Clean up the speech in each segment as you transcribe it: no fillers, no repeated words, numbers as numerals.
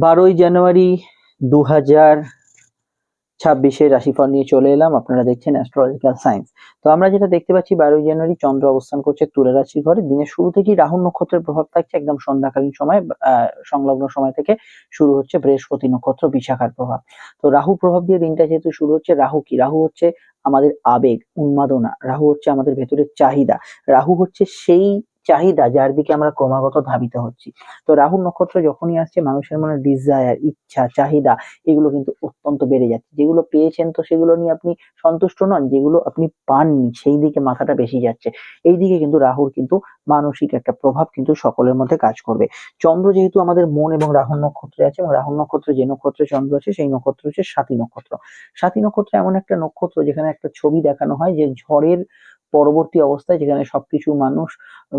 12ই জানুয়ারি 2026 রাশিফল নিয়ে চলে এলাম। আপনারা দেখছেন অ্যাস্ট্রোলজিক্যাল সায়েন্স। তো আমরা যেটা দেখতে পাচ্ছি 12ই জানুয়ারি চন্দ্র অবস্থান করছে তুলা রাশির ঘরে। দিনের শুরু থেকেই রাহু নক্ষত্রের প্রভাব থাকছে, একদম সন্ধ্যাকালীন সময় সংলগ্ন সময় থেকে শুরু হচ্ছে বৃহস্পতি নক্ষত্র বিশাখার প্রভাব। তো রাহু প্রভাব দিয়ে দিনটা যেহেতু শুরু হচ্ছে, রাহু কি? রাহু হচ্ছে আমাদের আবেগ, উন্মাদনা। রাহু হচ্ছে আমাদের ভেতরের চাহিদা। রাহু হচ্ছে সেই চাহিদা যার দিকে আমরা ক্রমাগত ধাবিত হচ্ছি। তো রাহু নক্ষত্র যখনই আসছে, মানুষের মনে ডিজায়ার, ইচ্ছা, চাহিদা এগুলো কিন্তু অত্যন্ত বেড়ে যাচ্ছে। যেগুলো পেয়েছেন তো সেগুলো নিয়ে আপনি সন্তুষ্ট নন, যেগুলো আপনি পাননি সেই দিকে মাথাটা বেশি যাচ্ছে। এই দিকে কিন্তু রাহুর কিন্তু মানসিক একটা প্রভাব কিন্তু সকলের মধ্যে কাজ করবে। চন্দ্র যেহেতু আমাদের মন এবং রাহু নক্ষত্রে আছে, এবং রাহু নক্ষত্রে যে নক্ষত্রে চন্দ্র আছে সেই নক্ষত্র হচ্ছে স্বাতী নক্ষত্র। স্বাতী নক্ষত্র এমন একটা নক্ষত্র যেখানে একটা ছবি দেখানো হয় যে ঝড়ের পরবর্তী অবস্থায় যেখানে সবকিছু মানুষ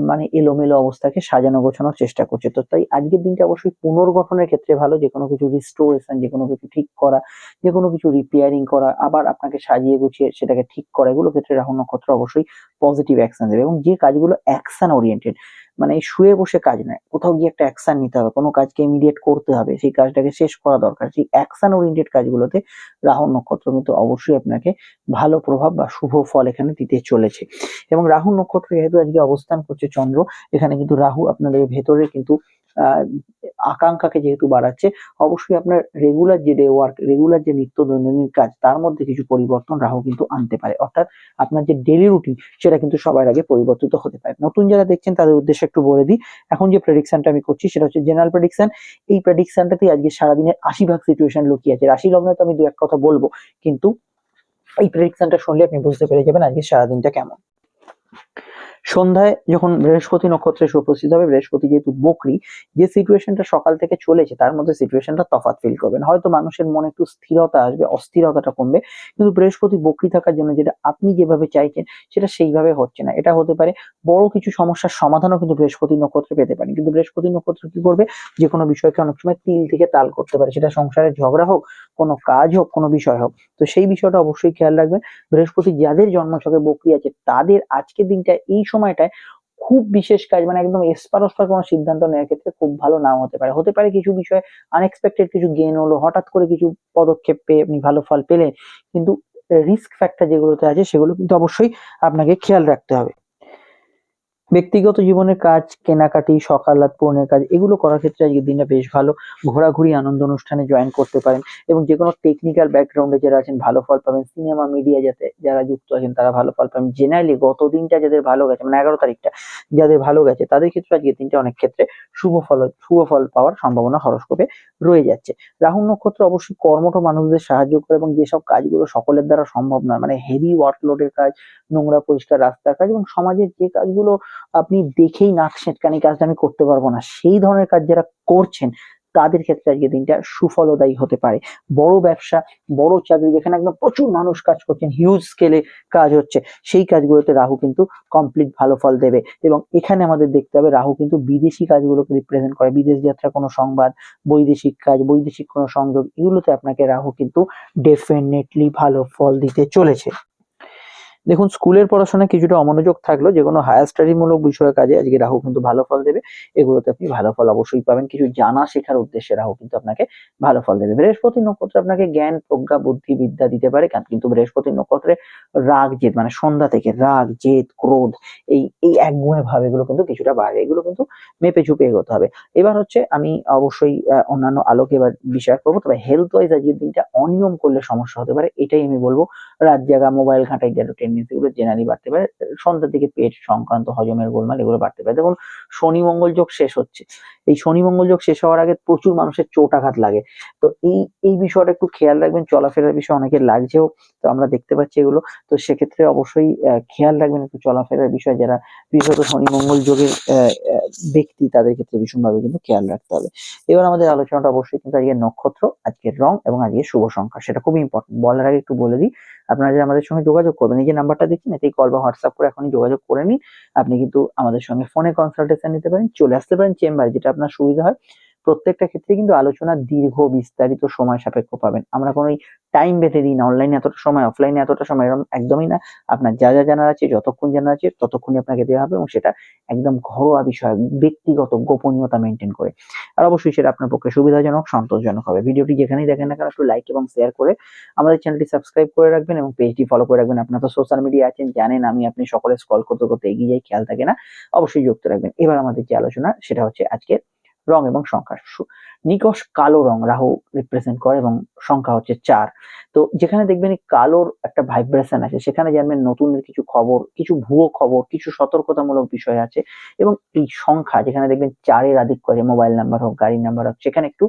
মানে এলোমেলো অবস্থাকে সাজানো গোছানোর চেষ্টা করছে। তো তাই আজকের দিনটা অবশ্যই পুনর্গঠনের ক্ষেত্রে ভালো, যে কোনো কিছু রিস্টোরেশন, যে কোনো কিছু ঠিক করা, যে কোনো কিছু রিপেয়ারিং করা, আবার আপনাকে সাজিয়ে গুছিয়ে সেটাকে ঠিক করা, এগুলো ক্ষেত্রে রাহু নক্ষত্র অবশ্যই পজিটিভ অ্যাকশন দেবে। এবং যে কাজগুলো অ্যাকশন ওরিয়েন্টেড, মানে শুয়ে বসে কাজ নয়, কোথাও গিয়ে একটা অ্যাকশন নিতে হবে, কোনো কাজকে ইমিডিয়েট করতে হবে, সেই কাজটাকে শেষ করা দরকার, সেই অ্যাকশন ওরিয়েন্টেড কাজগুলোতে রাহু নক্ষত্র কিন্তু অবশ্যই আপনাকে ভালো প্রভাব বা শুভ ফল এখানে দিতে চলেছে। এবং রাহু নক্ষত্র যেহেতু আজকে অবস্থান করছে চন্দ্র, এখানে কিন্তু রাহু আপনাদের ভেতরে কিন্তু আহ আকাঙ্ক্ষাকে যেহেতু বাড়াচ্ছে, অবশ্যই আপনার রেগুলার যে ডে ওয়ার্ক, রেগুলার যে নিত্য দৈনন্দিন কাজ, তার মধ্যে কিছু পরিবর্তন রাহু কিন্তু আনতে পারে। অর্থাৎ আপনার যে ডেলি রুটিন সেটা কিন্তু সবার আগে পরিবর্তিত হতে পারে। নতুন যারা দেখছেন তাদের উদ্দেশ্যে একটু বলে দিই, এখন যে প্রেডিকশনটা আমি করছি সেটা হচ্ছে জেনারেল প্রেডিকশন। এই প্রেডিকশনটাতেই আজকে সারাদিনের 80 ভাগ সিচুয়েশন লুকিয়ে আছে। রাশি লগ্নে তো আমি দু এক কথা বলবো, কিন্তু এই প্রেডিকশনটা শুনলে আপনি বুঝতে পেরে যাবেন আজকে সারাদিনটা কেমন। সন্ধ্যায় যখন বৃহস্পতি নক্ষত্রে এসে উপস্থিত হবে, বৃহস্পতি যেহেতু বকরি, যে সিচুয়েশনটা সকাল থেকে চলেছে তার মধ্যে সিচুয়েশনটা তফাৎ ফিল করবেন। হয়তো মানুষের মনে একটু স্থিরতা আসবে, অস্থিরতাটা কমবে, কিন্তু বৃহস্পতি বকরি থাকার জন্য যেটা আপনি যেভাবে চাইছেন সেটা সেইভাবে হচ্ছে না। এটা হতে পারে বড় কিছু সমস্যার সমাধানও কিন্তু বৃহস্পতি নক্ষত্রে পেতে পারেন। কিন্তু বৃহস্পতি নক্ষত্র কি করবে? যে কোনো বিষয়কে অনেক সময় তিল থেকে তাল করতে পারে, সেটা সংসারের ঝগড়া হোক, কোনো কাজ হোক, কোনো বিষয় হোক। তো সেই বিষয়টা অবশ্যই খেয়াল রাখবেন। বৃহস্পতি যাদের জন্মছকে বকরি আছে তাদের আজকের দিনটা এই সময়টায় খুব বিশেষ কাজ, মানে একদম এসপার ওসপার কোনো সিদ্ধান্ত নেওয়ার ক্ষেত্রে খুব ভালো নাও হতে পারে। হতে পারে কিছু বিষয়ে আনএক্সপেক্টেড কিছু গেইন হলো, হঠাৎ করে কিছু পদক্ষেপ পেয়ে আপনি ভালো ফল পেলেন, কিন্তু রিস্ক ফ্যাক্টর যেগুলোতে আছে সেগুলো কিন্তু অবশ্যই আপনাকে খেয়াল রাখতে হবে। ব্যক্তিগত জীবনের কাজ, কেনাকাটি, সকালাত পূরণের কাজ, এগুলো করার ক্ষেত্রে আজকের দিনটা বেশ ভালো। ঘোরাঘুরি, আনন্দ অনুষ্ঠানে জয়েন করতে পারেন, এবং যে কোনো টেকনিক্যাল ব্যাকগ্রাউন্ডে যারা আছেন ভালো ফল পাবেন। সিনেমা মিডিয়া যাতে যারা যুক্ত আছেন তারা ভালো ফল পাবেন। জেনারেলি গত দিনটা যাদের ভালো গেছে, মানে 11 তারিখটা যাদের ভালো গেছে, তাদের ক্ষেত্রে আজকের দিনটা অনেক ক্ষেত্রে শুভ ফল পাওয়ার সম্ভাবনা হরোস্কোপে রয়ে যাচ্ছে। রাহু নক্ষত্র অবশ্যই কর্মঠ মানুষদের সাহায্য করে, এবং যেসব কাজগুলো সকলের দ্বারা সম্ভব নয়, মানে হেভি ওয়ার্কলোডের কাজ, নোংরা পরিষ্কার রাস্তার কাজ, এবং সমাজের যে কাজগুলো আপনি দেখেই নাক সেটকানি, কাজটা আমি করতে পারবো না, সেই ধরনের কাজ যারা করছেন তাদের ক্ষেত্রে আজকে দিনটা সুফলদায়ী হতে পারে। বড় ব্যবসা, বড় চাকরি, যেখানে একদম প্রচুর মানুষ কাজ করছেন, হিউজ স্কেলে কাজ হচ্ছে, সেই কাজগুলোতে রাহু কিন্তু কমপ্লিট ভালো ফল দেবে। এবং এখানে আমাদের দেখতে হবে রাহু কিন্তু বিদেশি কাজগুলোকে রিপ্রেজেন্ট করে। বিদেশ যাত্রা, কোনো সংবাদ, বৈদেশিক কাজ, বৈদেশিক কোনো সংযোগ, এগুলোতে আপনাকে রাহু কিন্তু ডেফিনেটলি ভালো ফল দিতে চলেছে। দেখুন, স্কুলের পড়াশোনায় কিছুটা অমনোযোগ থাকলেও যে কোনো হায়ার স্টাডি মূলক বিষয়ের কাজে আজকে রাহু কিন্তু ভালো ফল দেবে। এগুলোতে আপনি ভালো ফল অবশ্যই পাবেন। কিছু জানা শেখার উদ্দেশ্যে রাহু কিন্তু আপনাকে ভালো ফল দেবে। বৃহস্পতি নক্ষত্র আপনাকে জ্ঞান, প্রজ্ঞা, বুদ্ধি, বিদ্যা দিতে পারে, কিন্তু বৃহস্পতি নক্ষত্রে রাগ জেদ, মানে সন্ধ্যা থেকে রাগ জেদ ক্রোধ, এই এই একগুণে ভাব, এগুলো কিন্তু কিছুটা বাড়ে। এগুলো কিন্তু মেপে চুপে এগোতে হবে। এবার হচ্ছে আমি অবশ্যই অন্যান্য আলোকে এবার বিষয় করবো, তবে হেলথ ওয়াইজ আজকের দিনটা অনিয়ম করলে সমস্যা হতে পারে, এটাই আমি বলবো। রাত জাগা, মোবাইল ঘাঁটা ইত্যাদি টেন্ডেন্সি গুলো জেনারেলি বাড়তে পারে। সন্ধ্যার দিকে পেট সংক্রান্ত হজমের গোলমাল এগুলো বাড়তে পারে। দেখুন, শনি মঙ্গল যোগ শেষ হচ্ছে, এই শনি মঙ্গল যোগ শেষ হওয়ার আগে প্রচুর মানুষের চোট আঘাত লাগে। তো এই বিষয়টা একটু খেয়াল রাখবেন। চলাফেরার বিষয় অনেকের লাগছেও, তো আমরা দেখতে পাচ্ছি এগুলো। তো সেক্ষেত্রে অবশ্যই খেয়াল রাখবেন একটু চলাফেরার বিষয়। যারা বিশেষত শনি মঙ্গল যোগের ব্যক্তি, তাদের ক্ষেত্রে ভীষণভাবে কিন্তু খেয়াল রাখতে হবে। এবার আমাদের আলোচনাটা অবশ্যই কিন্তু আজকের নক্ষত্র, আজকের রং এবং আজকের শুভ সংখ্যা, সেটা খুবই ইম্পর্টেন্ট। বলার আগে একটু বলে দিই, আপনারা যে আমাদের সঙ্গে যোগাযোগ করবেন, এই যে নাম্বারটা দেখছেন, এতেই কল বা হোয়াটসঅ্যাপ করে এখনই যোগাযোগ করে নিন। আপনি কিন্তু আমাদের সঙ্গে ফোনে কনসালটেশন নিতে পারেন, চলে আসতে পারেন চেম্বারে, যেটা আপনার সুবিধা হয়। প্রত্যেকটা ক্ষেত্রে কিন্তু আলোচনা দীর্ঘ বিস্তারিত সময় সাপেক্ষ পাবেন। আমরা কোনো টাইম বেঁধে দিই না, অনলাইনে এতটা সময়, অফলাইনে এতটা সময়, এরকম একদমই না। আপনার যা জানার আছে, যতক্ষণ জানার আছে ততক্ষণই আপনাকে দেওয়া হবে, এবং সেটা একদম ঘরোয়া বিষয়, ব্যক্তিগত গোপনীয়তা মেনটেন করে। আর অবশ্যই সেটা আপনার পক্ষে সুবিধাজনক, সন্তোষজনক হবে। ভিডিওটি যেখানেই দেখেন না কেন একটু লাইক এবং শেয়ার করে আমাদের চ্যানেলটি সাবস্ক্রাইব করে রাখবেন এবং পেজটি ফলো করে রাখবেন। আপনার তো সোশ্যাল মিডিয়া আছেন, জানেন আপনি সকলে স্ক্রল করতে করতে এগিয়ে যাই, খেয়াল থাকে না, অবশ্যই যুক্ত রাখবেন। এবার আমাদের যে আলোচনা সেটা হচ্ছে আজকে রং এবং সংখ্যা। নিকষ কালো রং রাহু রিপ্রেজেন্ট করে এবং সংখ্যা হচ্ছে 4। তো যেখানে দেখবেন এই কালোর একটা ভাইব্রেশন আছে, সেখানে জানবেন নতুনের কিছু খবর, কিছু ভুয়ো খবর, কিছু সতর্কতামূলক বিষয় আছে। এবং এই সংখ্যা যেখানে দেখবেন 4-এর আধিক্য আছে, মোবাইল নাম্বার হোক, গাড়ির নাম্বার হোক, সেখানে একটু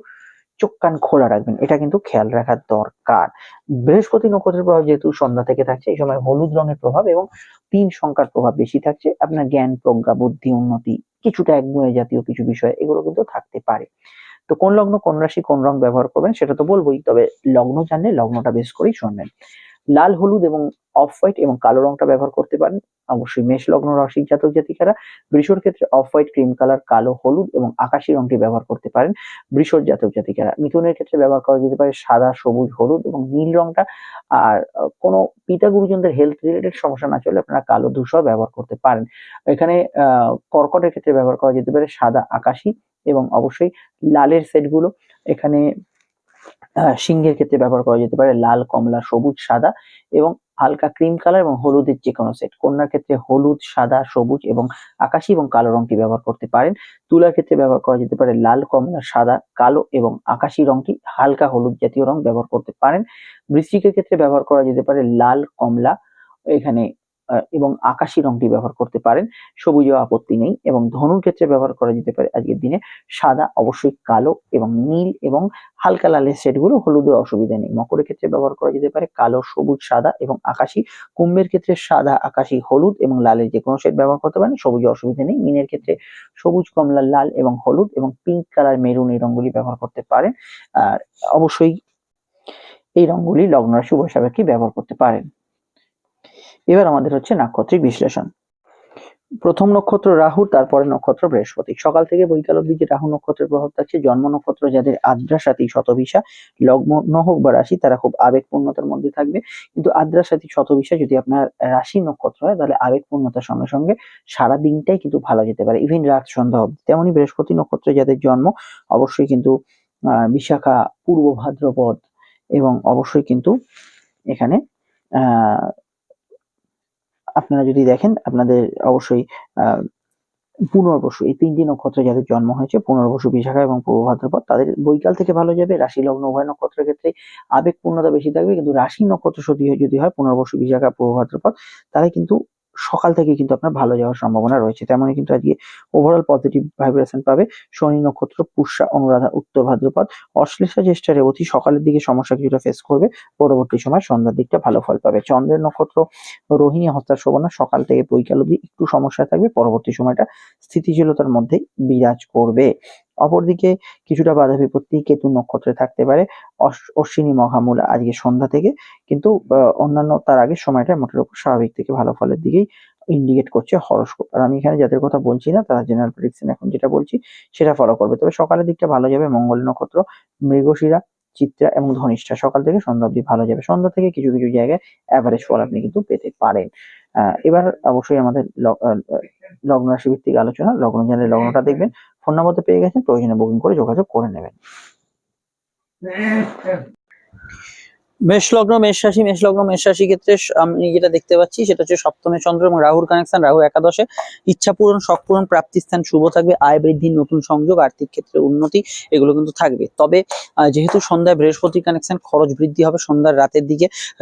চোখ কান খোলা রাখবেন, এটা কিন্তু খেয়াল রাখার দরকার। বৃহস্পতি নক্ষত্রের প্রভাব যেহেতু সন্ধ্যা থেকে থাকছে, এই সময় হলুদ রঙের প্রভাব এবং 3 সংখ্যার প্রভাব বেশি থাকছে। আপনার জ্ঞান, প্রজ্ঞা, বুদ্ধি, উন্নতি, কিছুটা একগুঁয়ে জাতীয় কিছু বিষয় এগুলো কিন্তু থাকতে পারে। তো কোন লগ্ন, কোন রাশি, কোন রং ব্যবহার করবেন সেটা তো বলবোই, তবে লগ্ন জানলে লগ্নটা বেশ করেই শুনবেন। লাল, হলুদ এবং অফ হোয়াইট এবং কালো রংটা ব্যবহার করতে পারেন অবশ্যই মেষ লগ্ন রাশির জাতক জাতিকারা। বৃষর ক্ষেত্রে অফ হোয়াইট, ক্রিম কালার, কালো, হলুদ এবং আকাশী রংটি ব্যবহার করতে পারেন বৃষর জাতক জাতিকারা। মিথুনের ক্ষেত্রে ব্যবহার করা যেতে পারে সাদা, সবুজ, হলুদ এবং নীল রংটা। আর কোনো পিতা গুরুজনদের হেলথ রিলেটেড সমস্যা না চলে আপনারা কালো, ধূসর ব্যবহার করতে পারেন। এখানে কর্কটের ক্ষেত্রে ব্যবহার করা যেতে পারে সাদা, আকাশী এবং অবশ্যই লালের সেটগুলো। এখানে সিংহের ক্ষেত্রে ব্যবহার করা যেতে পারে লাল, কমলা, সবুজ, সাদা এবং হালকা ক্রিম কালার এবং হলুদের যে কোনো সেট। কন্যার ক্ষেত্রে হলুদ, সাদা, সবুজ এবং আকাশী এবং কালো রংটি ব্যবহার করতে পারেন। তুলার ক্ষেত্রে ব্যবহার করা যেতে পারে লাল, কমলা, সাদা, কালো এবং আকাশী রংটি হালকা হলুদ জাতীয় রং ব্যবহার করতে পারেন। বৃশ্চিকের ক্ষেত্রে ব্যবহার করা যেতে পারে লাল, কমলা এখানে এবং আকাশী রংটি ব্যবহার করতে পারেন, সবুজেও আপত্তি নেই। এবং ধনুর ক্ষেত্রে ব্যবহার করা যেতে পারে আজকের দিনে সাদা, অবশ্যই কালো এবং নীল এবং হালকা লালের সেটগুলো, হলুদে অসুবিধা নেই। মকরের ক্ষেত্রে ব্যবহার করা যেতে পারে কালো, সবুজ, সাদা এবং আকাশী। কুম্ভের ক্ষেত্রে সাদা, আকাশী, হলুদ এবং লালের যে কোনো সেট ব্যবহার করতে পারেন, সবুজে অসুবিধা নেই। মীনের ক্ষেত্রে সবুজ, কমলা, লাল এবং হলুদ এবং পিঙ্ক কালার, মেরুন এই রঙগুলি ব্যবহার করতে পারেন। আর অবশ্যই এই রঙগুলি লগ্ন রাশি উভয় সাপেক্ষে ব্যবহার করতে পারেন। এবার আমাদের হচ্ছে নাক্ষত্রিক বিশ্লেষণ। প্রথম নক্ষত্র রাহু, তারপরে নক্ষত্র বৃহস্পতি। সকাল থেকে বৈকাল অব্দি যে রাহু নক্ষত্রের প্রভাব থাকছে, জন্ম নক্ষত্র যাদের আদ্রা, সাথী, শতভিসা লগ্ন হোক বা রাশি, তারা খুব আবেগপূর্ণতার মধ্যে থাকবে। কিন্তু আদ্রা, সাথী, শতভিসা যদি আপনার রাশি নক্ষত্র হয়, তাহলে আবেগপূর্ণতার সঙ্গে সঙ্গে সারা দিনটাই কিন্তু ভালো যেতে পারে, ইভেন রাত সন্ধ্যা অব্দি। তেমনই বৃহস্পতি নক্ষত্রে যাদের জন্ম, অবশ্যই কিন্তু বিশাখা, পূর্ব ভাদ্রপদ এবং অবশ্যই কিন্তু এখানে আহ আপনারা যদি দেখেন আপনাদের অবশ্যই আহ পুনর্বসু, এই 3টি নক্ষত্রে যাদের জন্ম হয়েছে, পুনর্বসু, বিশাখা এবং পূর্ব ভাদ্রপদ, তাদের বৈকাল থেকে ভালো যাবে। রাশি লগ্ন উভয় নক্ষত্রের ক্ষেত্রে আবেগপূর্ণতা বেশি থাকবে, কিন্তু রাশি নক্ষত্র যদি হয় পুনর্বসু, বিশাখা, পূর্ব ভাদ্রপদ, তাহলে কিন্তু সকাল থেকে কিন্তু আপনার ভালো যাওয়ার সম্ভাবনা রয়েছে। তেমনই কিন্তু আজকে ওভারঅল পজিটিভ ভাইব্রেশন পাবে শনি নক্ষত্র, পুষ্যা, অনুরাধা, উত্তর ভাদ্রপদ, অশ্লেষা, জ্যেষ্ঠা, রেবতী সকালের দিকে সমস্যা কিছুটা ফেস করবে, পরবর্তী সময় সন্ধ্যার দিকটা ভালো ফল পাবে। চন্দ্রের নক্ষত্র রোহিণী, হস্তা, শ্রবণা সকাল থেকে বৈকাল অব্দি একটু সমস্যা থাকবে, পরবর্তী সময়টা স্থিতিশীলতার মধ্যে বিরাজ করবে। অপরদিকে কিছুটা বাধা বিপত্তি কেতু নক্ষত্রে থাকতে পারে, অশ্বিনী, মঘা, মূলা আজকে সন্ধ্যা থেকে, কিন্তু অন্যান্য তার আগের সময়টা মোটের উপর স্বাভাবিক থেকে ভালো ফলের দিকেই ইন্ডিকেট করছে হরোস্কোপ। আর আমি এখানে যাদের কথা বলছি না, তারা জেনারেল প্রেডিকশন এখন যেটা বলছি সেটা ফলো করবে। তবে সকালের দিকটা ভালো যাবে, মঙ্গল নক্ষত্র, মৃগশিরা, চিত্রা এবং ধনিষ্ঠা সকাল থেকে সন্ধ্যা অব্দি ভালো যাবে। সন্ধ্যা থেকে কিছু কিছু জায়গায় অ্যাভারেজ ফল আপনি কিন্তু পেতে পারেন। এবার অবশ্যই আমাদের লগ্ন রাশি ভিত্তিক আলোচনা। লগ্ন জানলে লগ্নটা দেখবেন, ফোন নাম্বার তো পেয়ে গেছেন, প্রয়োজনে বুকিং করে যোগাযোগ করে নেবেন। মেষ লগ্ন, মেষ রাশি। মেষ লগ্ন, মেষ রাশি ক্ষেত্রে আমি যেটা দেখতে পাচ্ছি সেটা হচ্ছে সপ্তমে চন্দ্র এবং রাহুর কানেকশন, রাহু একাদশে। ইচ্ছা পূরণ, শখ পূরণ, প্রাপ্তি স্থান শুভ থাকবে, আয় বৃদ্ধি, নতুন সংযোগ, আর্থিক ক্ষেত্রে উন্নতি এগুলো কিন্তু থাকবে। তবে যেহেতু সন্ধ্যায় বৃহস্পতি কানেকশন, খরচ বৃদ্ধি হবে সন্ধ্যার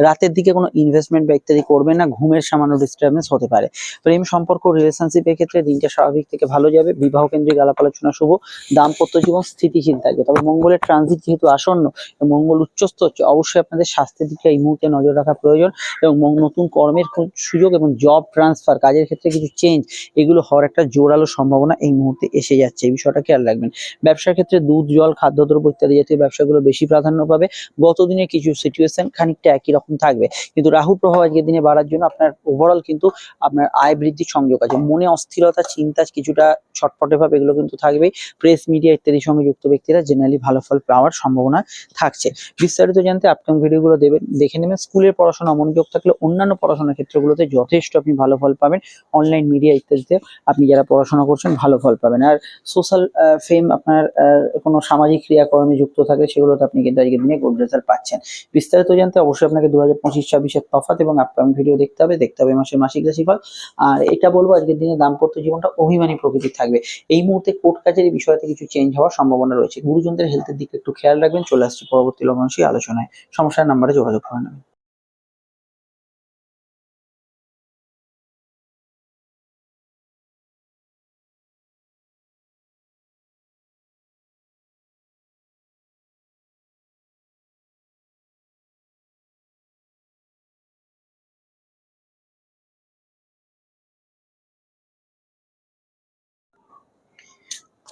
রাতের দিকে কোনো ইনভেস্টমেন্ট বা ইত্যাদি করবেন না, ঘুমের সামান্য ডিস্টার্বেন্স হতে পারে। প্রেম সম্পর্ক, রিলেশনশিপের ক্ষেত্রে দিনটা স্বাভাবিক থেকে ভালো যাবে, বিবাহ কেন্দ্রিক আলাপ আলোচনা শুভ, দাম্পত্য জীবন স্থিতিশীল থাকবে। তবে মঙ্গলের ট্রানজিট যেহেতু আসন্ন, মঙ্গল উচ্চস্থ হচ্ছে, অবশ্যই আপনাদের আপনাদের স্বাস্থ্যের দিকে এই মুহূর্তে নজর রাখা প্রয়োজন এবং নতুন কর্মের সুযোগ এবং জব ট্রান্সফার, কাজের ক্ষেত্রে কিছু চেঞ্জ, এগুলো হওয়ার একটা জোরালো সম্ভাবনা এই মুহূর্তে এসে যাচ্ছে। এই বিষয়টা খেয়াল রাখবেন। ব্যবসার ক্ষেত্রে দুধ, জল, খাদ্যদ্রব্য ইত্যাদি জাতীয় ব্যবসাগুলো বেশি প্রাধান্য পাবে। গত দিনে কিছু সিচুয়েশন খানিকটা একই রকম থাকবে, কিন্তু রাহুর প্রভাব আজকের দিনে বাড়ার জন্য আপনার ওভারঅল কিন্তু আপনার আয় বৃদ্ধির সংযোগ আছে। মনে অস্থিরতা, চিন্তা, কিছুটা ছটফটে ভাব এগুলো কিন্তু থাকবেই। প্রেস, মিডিয়া ইত্যাদির সঙ্গে যুক্ত ব্যক্তিরা জেনারেলি ভালো ফল পাওয়ার সম্ভাবনা থাকছে। বিস্তারিত জানতে আপকামিং ভিডিওগুলো দেখে নেবেন। স্কুলের পড়াশোনা মনোযোগ থাকলে অন্যান্য পড়াশোনার ক্ষেত্রগুলোতে যথেষ্ট আপনি ভালো ফল পাবেন। অনলাইন মিডিয়া ইত্যাদিতে আপনি যারা পড়াশোনা করছেন ভালো ফল পাবেন। আর সোশ্যাল ফেম, আপনার কোনো সামাজিক ক্রিয়াকর্মে যুক্ত থাকলে সেগুলোতে আপনি কিন্তু আজকের দিনে গুড রেজাল্ট পাচ্ছেন। বিস্তারিত জানতে অবশ্যই আপনাকে 2025-26-এর তফাৎ এবং আপকামিং ভিডিও দেখতে হবে মাসের মাসিক রাশিফল। আর এটা বলবো আজকের দিনে দাম্পত্য জীবনটা অভিমানী প্রকৃতির থাকবে। এই মুহূর্তে কোর্ট কাছারি বিষয়তে কিছু চেঞ্জ হওয়ার সম্ভাবনা রয়েছে। গুরুজনদের হেলথের দিকে একটু খেয়াল রাখবেন। চলে আসছি পরবর্তী লগ্নরাশি আলোচনায়। সমস্যার নাম্বারে যোগাযোগ করে নেবেন।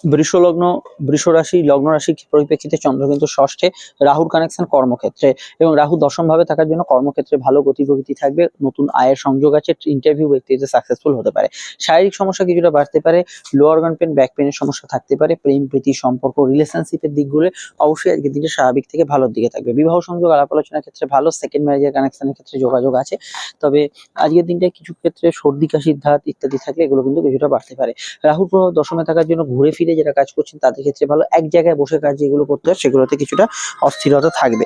বৃষ লগ্ন, বৃষ রাশি, লগ্ন রাশির পরিপ্রেক্ষিতে চন্দ্র কিন্তু ষষ্ঠে, রাহুর কানেকশন কর্মক্ষেত্রে এবং রাহু দশম ভাবে থাকার জন্য কর্মক্ষেত্রে ভালো গতি প্রকৃতি থাকবে। নতুন আয়ের সংযোগ আছে। ইন্টারভিউ ব্যক্তিতে সাকসেসফুল হতে পারে। শারীরিক সমস্যা কিছুটা বাড়তে পারে। লোয়ার অর্গান পেন, ব্যাক পেনের সমস্যা থাকতে পারে। প্রেম, প্রীতি, সম্পর্ক, রিলেশনশিপের দিকগুলো অবশ্যই আজকের দিনে স্বাভাবিক থেকে ভালোর দিকে থাকবে। বিবাহ সংযোগ, আলাপ আলোচনার ক্ষেত্রে ভালো। সেকেন্ড ম্যারেজের কানেকশনের ক্ষেত্রে যোগাযোগ আছে। তবে আজকের দিনটা কিছু ক্ষেত্রে সর্দি, কাশির ধাত ইত্যাদি থাকলে এগুলো কিন্তু কিছুটা বাড়তে পারে। রাহুর প্রভাব দশমে থাকার জন্য ঘুরে ফিরে যারা কাজ করছেন তাদের ক্ষেত্রে ভালো। এক জায়গায় বসে কাজ যেগুলো করতে হয় সেগুলোতে কিছুটা অস্থিরতা থাকবে।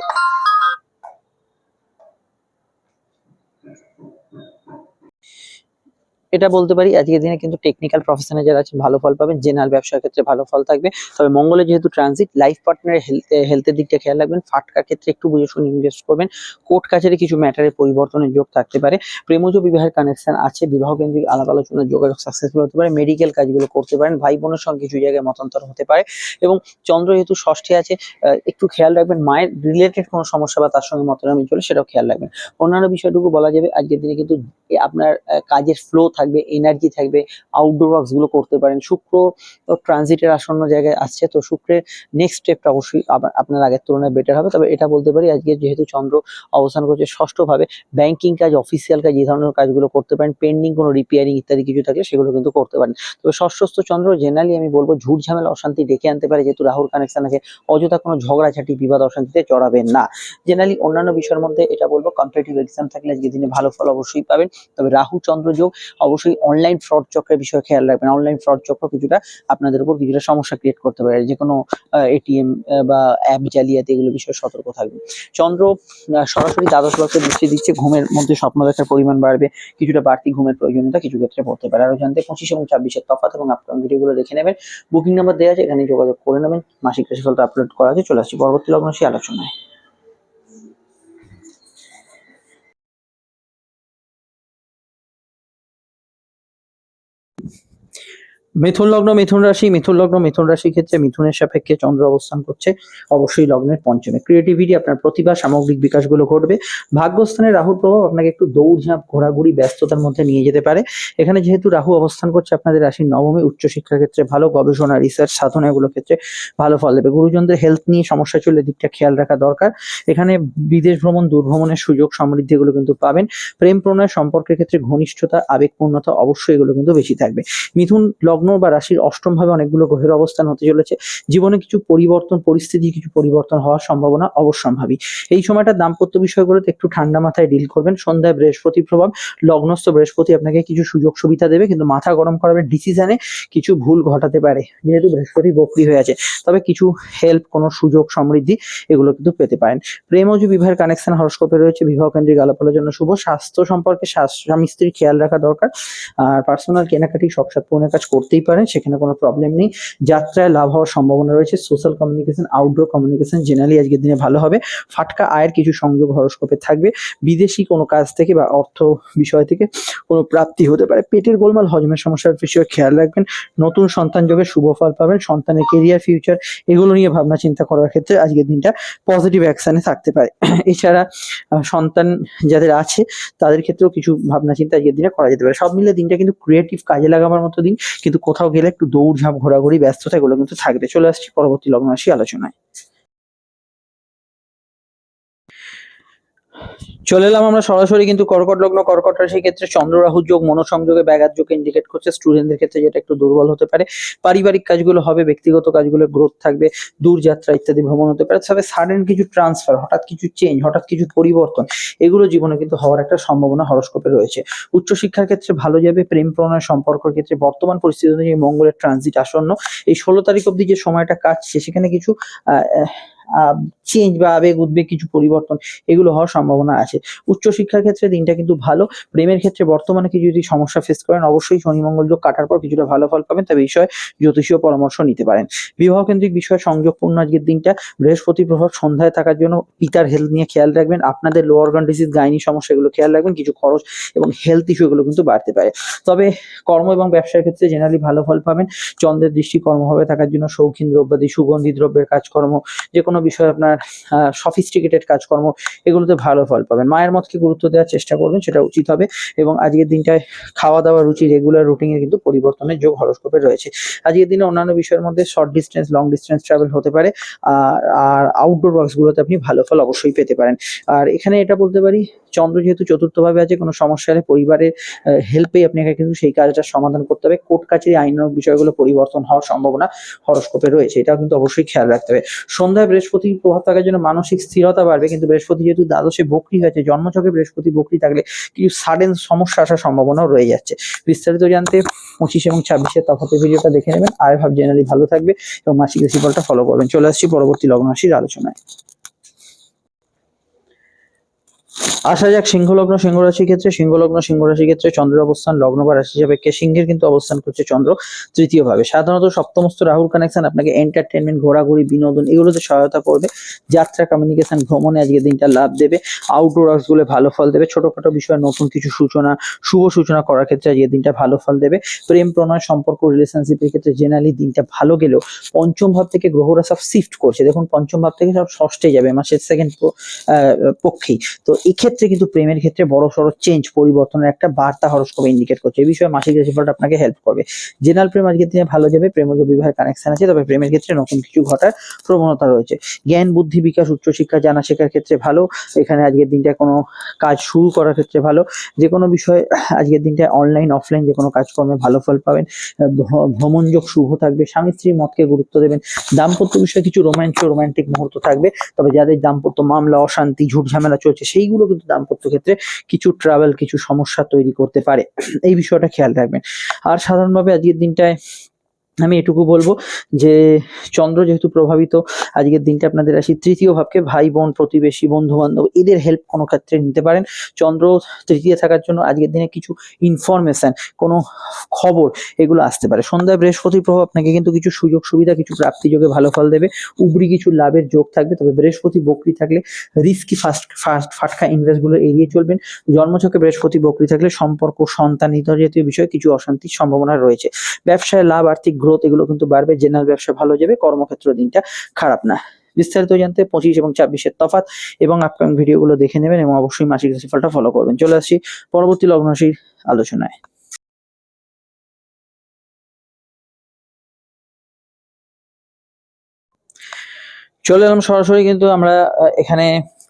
এটা বলতে পারি আজকের দিনে কিন্তু টেকনিক্যাল প্রফেশনে যারা আছেন ভালো ফল পাবেন। জেনারেল ব্যবসার ক্ষেত্রে ভালো ফল থাকবে। তবে মঙ্গলের যেহেতু ট্রানজিট, লাইফ পার্টনারের হেলথের দিকটা খেয়াল রাখবেন। ফাটকার ক্ষেত্রে একটু বুঝে শুনে ইনভেস্ট করবেন। কোর্ট কাছারি কিছু ম্যাটারের পরিবর্তনের যোগ থাকতে পারে। প্রেমজ বিবাহের কানেকশন আছে। বিবাহ কেন্দ্রিক আলাপ আলোচনার যোগাযোগ সাকসেসফুল হতে পারে। মেডিকেল কাজগুলো করতে পারেন। ভাই বোনের সঙ্গে কিছু জায়গায় মতান্তর হতে পারে এবং চন্দ্র যেহেতু ষষ্ঠে আছে, একটু খেয়াল রাখবেন মায়ের রিলেটেড কোনো সমস্যা বা তার সঙ্গে মতানৈক্য চলে সেটাও খেয়াল রাখবেন। অন্যান্য বিষয়টুকু বলা যাবে আজকের দিনে কিন্তু আপনার কাজের ফ্লো থাকবে, এনার্জি থাকবে। আউটডোর ওয়ার্কস গুলো করতে পারেন। শুক্র ট্রানজিটের আসন্ন জায়গায় আসছে, তো শুক্রের নেক্সট স্টেপটা অবশ্যই আপনার আগের তুলনায় বেটার হবে। তবে এটা বলতে পারি আজকে যেহেতু চন্দ্র অবস্থান করছে ষষ্ঠ ভাবে, ব্যাংকিং কাজ, অফিসিয়াল কাজ, এই ধরনের কাজগুলো করতে পারেন। পেন্ডিং কোনো রিপেয়ারিং ইত্যাদি কিছু থাকলে সেগুলো কিন্তু করতে পারেন। তবে ষষ্ঠস্থ চন্দ্র জেনারেলি আমি বলবো ঝুট ঝামেলা, অশান্তি ডেকে আনতে পারে। যেহেতু রাহুর কানেকশন আছে, অযথা কোনো ঝগড়াঝাটি, বিবাদ, অশান্তিতে জড়াবেন না। জেনারেলি অন্যান্য বিষয়ের মধ্যে এটা বলবো কম্পিটিটিভ এক্সাম থাকলে আজকে দিনে ভালো ফল অবশ্যই পাবেন। তবে রাহু চন্দ্র যোগ, অবশ্যই অনলাইন ফ্রড চক্রের বিষয়ে খেয়াল রাখবেন। অনলাইন ফ্রড চক্র কিছুটা আপনাদের উপর কিছুটা সমস্যা ক্রিয়েট করতে পারে। যে কোনো এটিএম বা অ্যাপ জালিয়াতি এগুলো বিষয়ে সতর্ক থাকবেন। চন্দ্র সরাসরি দ্বাদশ লগ্নে দৃষ্টি দিচ্ছে। ঘুমের মধ্যে স্বপ্ন দেখার পরিমাণ বাড়বে। কিছুটা বাড়তি ঘুমের প্রয়োজনীয়তা কিছু ক্ষেত্রে পড়তে পারে। আরো জানতে 25 এবং 26-এর তফাৎ এবং আপকামিং ভিডিওগুলো দেখে নেবেন। বুকিং নাম্বার দেওয়া আছে, এখানে যোগাযোগ করে নেবেন। মাসিক রাশিফলটা আপলোড করা আছে। চলে আসছি পরবর্তী লগ্ন সেই আলোচনায়। মিথুন লগ্ন, মিথুন রাশি, মিথুন লগ্ন, মিথুন রাশির ক্ষেত্রে মিথুনের সাপেক্ষে চন্দ্র অবস্থান করছে অবশ্যই লগ্নের পঞ্চমে। ক্রিয়েটিভিটি, আপনার প্রতিভা, সামগ্রিক বিকাশগুলো ঘটবে। ভাগ্যস্থানে রাহুর প্রভাব আপনাকে একটু দৌড়ঝাঁপ, ঘোরাঘুরি, ব্যস্ততার মধ্যে নিয়ে যেতে পারে। এখানে যেহেতু রাহু অবস্থান করছে আপনাদের রাশির নবমে, উচ্চশিক্ষার ক্ষেত্রে ভালো। গবেষণা, রিসার্চ, সাধনা এগুলোর ক্ষেত্রে ভালো ফল দেবে। গুরুজনদের হেলথ নিয়ে সমস্যা চলে, দিকটা খেয়াল রাখা দরকার। এখানে বিদেশ ভ্রমণ, দূরভ্রমণের সুযোগ, সমৃদ্ধি এগুলো কিন্তু পাবেন। প্রেম প্রণয় সম্পর্কের ক্ষেত্রে ঘনিষ্ঠতা, আবেগপূর্ণতা অবশ্যই এগুলো কিন্তু বেশি থাকবে। মিথুন লগ্ন বা রাশির অষ্টম ভাবে অনেকগুলো গ্রহের অবস্থান হতে চলেছে। জীবনে কিছু পরিবর্তন, পরিস্থিতি কিছু পরিবর্তন হওয়ার সম্ভাবনা অবশ্যম্ভাবী। এই সময়টা দাম্পত্য বিষয়গুলোতে একটু ঠান্ডা মাথায় ডিল করবেন। সন্ধ্যায় বৃহস্পতির প্রভাব, লগ্নস্থ বৃহস্পতি আপনাকে কিছু সুযোগ সুবিধা দেবে, কিন্তু মাথা গরম করাবে। ডিসিশনে কিছু ভুল ঘটাতে পারে যেহেতু বৃহস্পতি বক্রী হয়ে আছে। তবে কিছু হেল্প, কোনো সুযোগ, সমৃদ্ধি এগুলো কিন্তু পেতে পারেন। প্রেম ও বিবাহের কানেকশন হরস্কোপে রয়েছে। বিবাহ কেন্দ্রিক আলাপ আলোচনার জন্য শুভ। স্বাস্থ্য সম্পর্কে স্বামী স্ত্রীর খেয়াল রাখা দরকার। আর পার্সোনাল কেনাকাটি, শখ সাধ পূরণের কাজ করতেই আসতেই পারেন, সেখানে কোনো প্রবলেম নেই। যাত্রায় লাভ হওয়ার সম্ভাবনা রয়েছে। Social communication, outdoor communication generally আজকের দিনে ভালো হবে। ফাটকা আয়ের কিছু সংযোগ হরোস্কোপে থাকবে। বিদেশি কোনো কাজ থেকে বা অর্থ বিষয় থেকে কোনো প্রাপ্তি হতে পারে। পেটের গোলমাল, হজমের সমস্যার বিষয়ে খেয়াল রাখবেন। নতুন সন্তান যোগে শুভ ফল পাবেন। সন্তানের কেরিয়ার, ফিউচার এগুলো নিয়ে ভাবনা চিন্তা করার ক্ষেত্রে আজকের দিনটা পজিটিভ অ্যাকশনে থাকতে পারে। এছাড়া সন্তান যাদের আছে তাদের ক্ষেত্রেও কিছু ভাবনা চিন্তা আজকের দিনে করা যেতে পারে। সব মিলে দিনটা কিন্তু ক্রিয়েটিভ কাজে লাগাবার মতো দিন, কিন্তু কোথাও গেলে একটু দৌড়ঝাঁপ, ঘোরাঘুরি, ব্যস্ততা এগুলো কিন্তু থাকবে। চলে আসছি পরবর্তী লগ্ন রাশি আলোচনায়। চলে এলাম আমরা সরাসরি কিন্তু কর্কট লগ্ন, কর্কট রাশির ক্ষেত্রে চন্দ্র রাহু যোগ, মনোসংযোগে ব্যাঘাত যোগ ইন্ডিকেট করছে। স্টুডেন্টদের ক্ষেত্রে যেটা একটু দুর্বল হতে পারে। পারিবারিক কাজগুলো হবে, ব্যক্তিগত কাজগুলো গ্রোথ থাকবে, দূর যাত্রা ইত্যাদি ভ্রমণ হতে পারে। তবে সাডেন কিছু ট্রান্সফার, হঠাৎ কিছু চেঞ্জ, হঠাৎ কিছু পরিবর্তন এগুলো জীবনে কিন্তু হওয়ার একটা সম্ভাবনা হরোস্কোপে রয়েছে। উচ্চশিক্ষার ক্ষেত্রে ভালো যাবে। প্রেম প্রণয় সম্পর্কের ক্ষেত্রে বর্তমান পরিস্থিতি অনুযায়ী মঙ্গলের ট্রানজিট আসন্ন। এই 16 তারিখ অব্দি যে সময়টা কাটছে সেখানে কিছু আহ চেঞ্জ বা আবেগ উদ্বেগ, কিছু পরিবর্তন এগুলো হওয়ার সম্ভাবনা আছে। উচ্চশিক্ষার ক্ষেত্রে দিনটা কিন্তু ভালো। প্রেমের ক্ষেত্রে বর্তমানে কিছু যদি সমস্যা ফেস করেন, অবশ্যই শনি মঙ্গল যোগ কাটার পর কিছুটা ভালো ফল পাবেন, তবে এই বিষয়ে জ্যোতিষীয় পরামর্শ নিতে পারেন। বিবাহ কেন্দ্রিক বিষয়ে সংযোগপূর্ণ আজকের দিনটা। বৃহস্পতি প্রভাব সন্ধ্যায় থাকার জন্য পিতার হেলথ নিয়ে খেয়াল রাখবেন। আপনাদের লো অর্গান ডিজিজ, গাইনি সমস্যা এগুলো খেয়াল রাখবেন। কিছু খরচ এবং হেলথ ইস্যু এগুলো কিন্তু বাড়তে পারে। তবে কর্ম এবং ব্যবসার ক্ষেত্রে জেনারেলি ভালো ফল পাবেন। চন্দ্রের দৃষ্টি কর্মভাবে থাকার জন্য শৌখিন দ্রব্যাদি, সুগন্ধি দ্রব্যের কাজকর্ম, যে কোনো বিষয়ে আপনার সফিস্টিকেটেড কাজকর্ম এগুলোতে ভালো ফল পাবেন। মায়ের মতকে গুরুত্ব দেওয়ার চেষ্টা করবেন, সেটা উচিত হবে। এবং আজকের দিনটায় খাওয়া দাওয়া রুচি, রেগুলার রুটিনে কিন্তু পরিবর্তনের যোগ হরোস্কোপে রয়েছে। আজকের দিনে অন্যান্য বিষয়ের মধ্যে short distance, long distance travel হতে পারে। আর আউটডোর ওয়ার্কসগুলোতে আপনি ভালো ফল অবশ্যই পেতে পারেন। আর এখানে এটা বলতে পারি, চন্দ্র যেহেতু চতুর্থভাবে আছে, কোনো সমস্যা হলে পরিবারের হেল্পেই আপনাকে কিন্তু সেই কাজটার সমাধান করতে হবে। কোর্ট কাছারি, আইনানুগ বিষয়গুলো পরিবর্তন হওয়ার সম্ভাবনা হরোস্কোপে রয়েছে, এটাও কিন্তু অবশ্যই খেয়াল রাখতে হবে। সন্ধ্যায় বৃহস্পতির প্রভাব থাকার জন্য মানসিক স্থিরতা বাড়বে, কিন্তু বৃহস্পতি যেহেতু দ্বাদশে বক্রী হয়েছে, জন্মছকে বৃহস্পতি বক্রী থাকলে কিছু সাডেন সমস্যা আসার সম্ভাবনাও রয়ে যাচ্ছে। বিস্তারিত জানতে 25 এবং 26-এর তফাতের ভিডিওটা দেখে নেবেন। আয় ভাব জেনারেলি ভালো থাকবে এবং মাসিক রাশিফলটা ফলো করবেন। চলে আসছি পরবর্তী লগ্ন রাশির আলোচনায়। আসা যাক সিংহ লগ্ন, সিংহ রাশির ক্ষেত্রে। সিংহ লগ্ন, সিংহ রাশির ক্ষেত্রে চন্দ্রের অবস্থান লগ্ন বা রাশি সাপেক্ষে সিংহের কিন্তু অবস্থান করছে চন্দ্র তৃতীয় ভাবে। সাধারণত সপ্তমস্থ রাহুর কানেকশন আপনাকে এন্টারটেনমেন্ট, ঘোরাঘুরি, বিনোদন এগুলোতে সহায়তা করবে। যাত্রা, কমিউনিকেশন, ভ্রমণে আজকে দিনটা লাভ দেবে। আউটডোর ওয়ার্কস গুলো ভালো ফল দেবে। ছোটখাটো বিষয়ে নতুন কিছু সূচনা, শুভ সূচনা করার ক্ষেত্রে আজকে দিনটা ভালো ফল দেবে। প্রেম প্রণয় সম্পর্ক, রিলেশনশিপের ক্ষেত্রে জেনারেলি দিনটা ভালো গেলেও পঞ্চম ভাব থেকে গ্রহরা সব শিফট করছে। দেখুন পঞ্চম ভাব থেকে সব ষষ্ঠে যাবে মাসের সেকেন্ড পক্ষেই। তো এই ক্ষেত্রে কিন্তু প্রেমের ক্ষেত্রে বড় সড়ো চেঞ্জ, পরিবর্তনের একটা বার্তা হরোস্কোপে ইন্ডিকেট করছে। এই বিষয়ে মাসিক রাশিফলটা আপনাকে হেল্প করবে। জেনারেল প্রেম আজকের দিনে ভালো যাবে। প্রেমজ বিবাহের কানেকশন আছে, তবে প্রেমের ক্ষেত্রে নতুন কিছু ঘটার প্রবণতা রয়েছে। জ্ঞান বুদ্ধি বিকাশ, উচ্চশিক্ষা, জানা শেখার ক্ষেত্রে ভালো। এখানে আজকের দিনটা কোনো কাজ শুরু করার ক্ষেত্রে ভালো। যে কোনো বিষয়ে আজকের দিনটায় অনলাইন অফলাইন যে কোনো কাজকর্মে ভালো ফল পাবেন। ভ্রমণ যোগ শুভ থাকবে। স্বামী স্ত্রীর মতকে গুরুত্ব দেবেন। দাম্পত্য বিষয়ে কিছু রোমান্টিক মুহূর্ত থাকবে, তবে যাদের দাম্পত্য মামলা, অশান্তি, ঝুট ঝামেলা চলছে সেইগুলো কিন্তু দাম্পত্য ক্ষেত্রে কিছু ট্রাভেল, কিছু সমস্যা তৈরি করতে পারে। এই বিষয়টা খেয়াল রাখবেন। আর সাধারণভাবে আজকের দিনটায় আমি এটুকু বলবো যে চন্দ্র যেহেতু প্রভাবিত, আজকের দিনটা আপনাদের রাশি তৃতীয় ভাবকে ভাই বোন, প্রতিবেশী, বন্ধু বান্ধব এদের হেল্প কোনো ক্ষেত্রে নিতে পারেন। চন্দ্র তৃতীয় থাকার জন্য আজকের দিনে কিছু ইনফরমেশন, কোনো খবর এগুলো আসতে পারে। সন্ধ্যায় বৃহস্পতির প্রভাব আপনাকে কিন্তু কিছু সুযোগ সুবিধা, কিছু প্রাপ্তি যোগে ভালো ফল দেবে। উপরি কিছু লাভের যোগ থাকবে, তবে বৃহস্পতি বক্রী থাকলে রিস্কি ফাটকা ইনভেস্টগুলো এড়িয়ে চলবেন। জন্মছকে বৃহস্পতি বক্রী থাকলে সম্পর্ক, সন্তান, হৃদয় জাতীয় বিষয়ে কিছু অশান্তির সম্ভাবনা রয়েছে। ব্যবসায় লাভ, আর্থিক গ্রোথ এগুলো কিন্তু বাড়বে। জেনারেল ব্যবসা ভালো যাবে। কর্মক্ষেত্র দিনটা খারাপ না। বিস্তারিত জানতে 25 এবং 26-এর তফাৎ এবং আপকামিং ভিডিওগুলো দেখে নেবেন এবং অবশ্যই মাসিক রাশিফলটা ফলো করবেন। চলে আসছি পরবর্তী লগ্ন রাশির আলোচনায়। চলে এলাম সরাসরি কিন্তু আমরা এখানে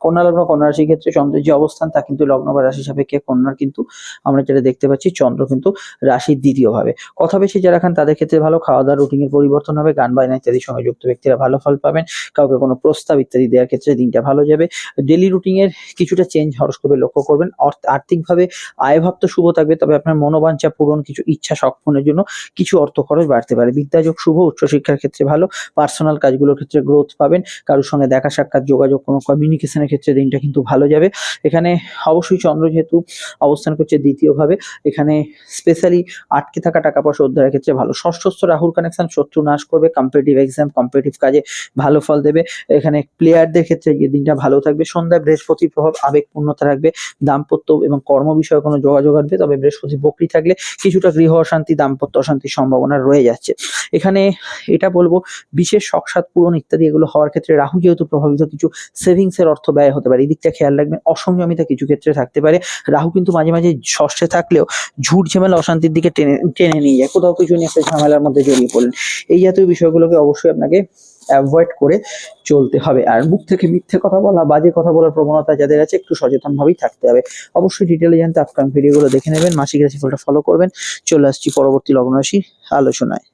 কন্যা লগ্ন, কন্যা রাশির ক্ষেত্রে চন্দ্রের যে অবস্থান তা কিন্তু লগ্ন বা রাশি সাপেক্ষে কন্যার কিন্তু আমরা যেটা দেখতে পাচ্ছি, চন্দ্র কিন্তু রাশির দ্বিতীয় ভাবে। কথা বেশি যারা খান তাদের ক্ষেত্রে ভালো। খাওয়া দাওয়ার রুটিনের পরিবর্তন হবে। গান বাজনা ইত্যাদির সঙ্গে যুক্ত ব্যক্তিরা ভালো ফল পাবেন। কাউকে কোনো প্রস্তাব ইত্যাদি দেওয়ার ক্ষেত্রে দিনটা ভালো যাবে। ডেলি রুটিনের কিছুটা চেঞ্জ হরোস্কোপে লক্ষ্য করবেন। আর্থিকভাবে আয়ভাব তো শুভ থাকবে, তবে আপনার মনোবাঞ্ছা পূরণ, কিছু ইচ্ছা সক্ষণের জন্য কিছু অর্থ খরচ বাড়তে পারে। বিদ্যাযোগ শুভ, উচ্চশিক্ষার ক্ষেত্রে ভালো। পার্সোনাল কাজগুলোর ক্ষেত্রে গ্রোথ পাবেন। কারোর সঙ্গে দেখা সাক্ষাৎ, যোগাযোগ, কোনো কমিউনিকেশনের ক্ষেত্রে ক্ষেত্রে দিনটা কিন্তু ভালো যাবে। এখানে অবশ্যই চন্দ্র যেহেতু অবস্থান করছে দ্বিতীয় ভাবে, এখানে স্পেশালি আটকে থাকা টাকা পয়সা উদ্ধারের ক্ষেত্রে ভালো। ষষ্ঠস্থ রাহুর কানেকশন শত্রু নাশ করবে, কম্পিটিটিভ এক্সাম কম্পিটিটিভ কাজে ভালো ফল দেবে। এখানে প্লেয়ারদের ক্ষেত্রে এই দিনটা ভালো থাকবে। সন্ধ্যায় বৃহস্পতির প্রভাব আবেগপূর্ণতা রাখবে, দাম্পত্য এবং কর্ম বিষয়ে কোনো যোগাযোগ আসবে, তবে বৃহস্পতি বকরি থাকলে কিছুটা গৃহ অশান্তি দাম্পত্য অশান্তির সম্ভাবনা রয়ে যাচ্ছে। এখানে এটা বলবো বিশেষ শখ সাধ পূরণ ইত্যাদি এগুলো হওয়ার ক্ষেত্রে রাহু যেহেতু প্রভাবিত, কিছু সেভিংস এর অর্থ ব্যয় হতে পারে, এই দিকটা খেয়াল রাখবেন। অসংযমিতা কিছু ক্ষেত্রে থাকতে পারে। রাহু কিন্তু মাঝে মাঝে ষষ্ঠে থাকলেও ঝুট ঝামেলা অশান্তির দিকে টেনে টেনে নিয়ে যায়, কোথাও কিছু নিয়ে একটা ঝামেলার মধ্যে জড়িয়ে পড়লেন। এই জাতীয় বিষয়গুলোকে অবশ্যই আপনাকে অ্যাভয়েড করে চলতে হবে। আর মুখ থেকে মিথ্যে কথা বলা, বাজে কথা বলার প্রবণতা যাদের আছে একটু সচেতন ভাবেই থাকতে হবে। অবশ্যই ডিটেলে জানতে আপকামিং ভিডিওগুলো দেখে নেবেন, মাসিক রাশিফলটা ফলো করবেন। চলে আসছি পরবর্তী লগ্ন রাশি আলোচনায়।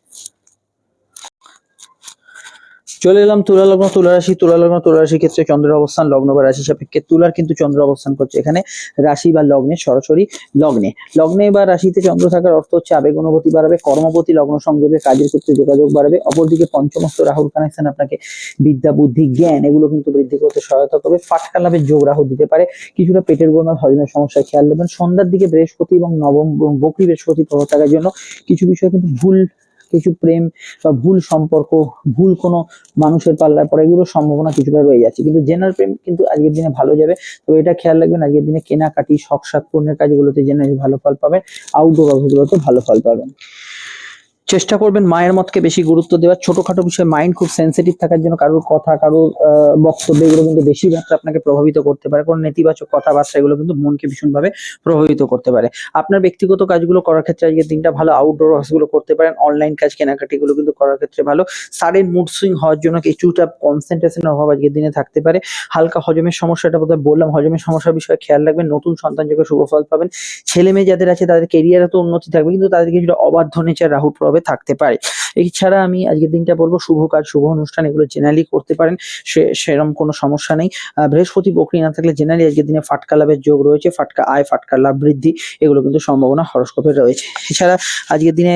চলে এলাম তুলা লগ্ন তুলা রাশি। তুলা রাশির ক্ষেত্রে চন্দ্রের অবস্থান লগ্ন বা রাশি সাপেক্ষে তুলার কিন্তু চন্দ্র অবস্থান করছে এখানে রাশি বা লগ্নে, সরাসরি লগ্নে। লগ্নে বা রাশিতে চন্দ্র থাকার অর্থ হচ্ছে আবেগ অনুভূতি বাড়াবে, কর্মপতি লগ্ন সংযোগে কাজের ক্ষেত্রে যোগাযোগ বাড়াবে। অপরদিকে পঞ্চমস্ত রাহুর কানেকশন আপনাকে বিদ্যা বুদ্ধি জ্ঞান এগুলো কিন্তু বৃদ্ধি করতে সহায়তা করবে। ফাটকা লাভের যোগ রাহু দিতে পারে, কিছুটা পেটের গোলমাল হজমের সমস্যায় খেয়াল নেবেন। সন্ধ্যার দিকে বৃহস্পতি এবং নবম বকরি বৃহস্পতি প্রভাব থাকার জন্য কিছু বিষয় কিন্তু ভুল, কিছু প্রেম বা ভুল সম্পর্ক, ভুল কোনো মানুষের পাল্লায় পড়ে এগুলোর সম্ভাবনা কিছুটা রয়ে যাচ্ছে, কিন্তু জেনারেল প্রেম কিন্তু আজকের দিনে ভালো যাবে। তবে এটা খেয়াল রাখবেন আজকের দিনে কেনাকাটি শখ সাধ পূর্ণের কাজগুলোতে জেনারেলি ভালো ফল পাবেন, আউটডোর অবগুলোতে ভালো ফল পাবেন। চেষ্টা করবেন মায়ের মতকে বেশি গুরুত্ব দেওয়ার। ছোটখাটো বিষয়ে মাইন্ড খুব সেন্সিটিভ থাকার জন্য কারোর কথা, কারোর বক্তব্য এগুলো কিন্তু বেশি মাত্রা আপনাকে প্রভাবিত করতে পারে। কোনো নেতিবাচক কথাবার্তা এগুলো কিন্তু মনকে ভীষণভাবে প্রভাবিত করতে পারে। আপনার ব্যক্তিগত কাজগুলো করার ক্ষেত্রে আজকের দিনটা ভালো, আউটডোর কাজগুলো করতে পারেন, অনলাইন কাজ কেনাকাটি এগুলো কিন্তু করার ক্ষেত্রে ভালো। সাডেন মুড সুইং হওয়ার জন্য কিছুটা কনসেন্ট্রেশনের অভাব আজকের দিনে থাকতে পারে। হালকা হজমের সমস্যাটা বোধহয় বললাম, হজমের সমস্যার বিষয়ে খেয়াল রাখবেন। নতুন সন্তান যোগে শুভ ফল পাবেন। ছেলে মেয়ে যাদের আছে তাদের কেরিয়ারে তো উন্নতি থাকবে, কিন্তু তাদের কিছুটা অবাধ্য নেচার রাহুর প্রভাবে থাকতে পারে। এছাড়া আমি আজকের দিনটা বলবো শুভ কাজ শুভ অনুষ্ঠান এগুলো জেনারেলি করতে পারেন, সেরকম কোনো সমস্যা নেই। বৃহস্পতি বকরি না থাকলে জেনারেলি আজকের দিনে ফাটকা লাভের যোগ রয়েছে, ফাটকা আয় ফাটকা লাভ বৃদ্ধি এগুলো কিন্তু সম্ভাবনা হরস্কোপে রয়েছে। এছাড়া আজকের দিনে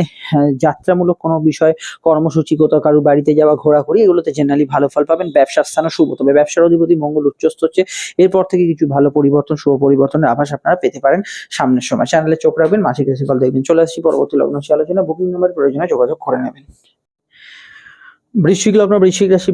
যাত্রামূলক কোনো বিষয়, কর্মসূচি, কোথাও কারোর বাড়িতে যাওয়া, ঘোরাঘুরি এগুলোতে জেনারেলি ভালো ফল পাবেন। ব্যবসার স্থানে শুভ, তবে ব্যবসার অধিপতি মঙ্গল উচ্চস্থ হচ্ছে, এরপর থেকে কিছু ভালো পরিবর্তন, শুভ পরিবর্তনের আভাস আপনারা পেতে পারেন সামনের সময়। চ্যানেলে চোখ রাখবেন, মাসিক রাশিফল দেখবেন। চলে আসছি পরবর্তী লগ্ন আলোচনা। বুকিং নাম্বার প্রয়োজনে যোগাযোগ করে নেবেন। বৃশ্চিক লগ্ন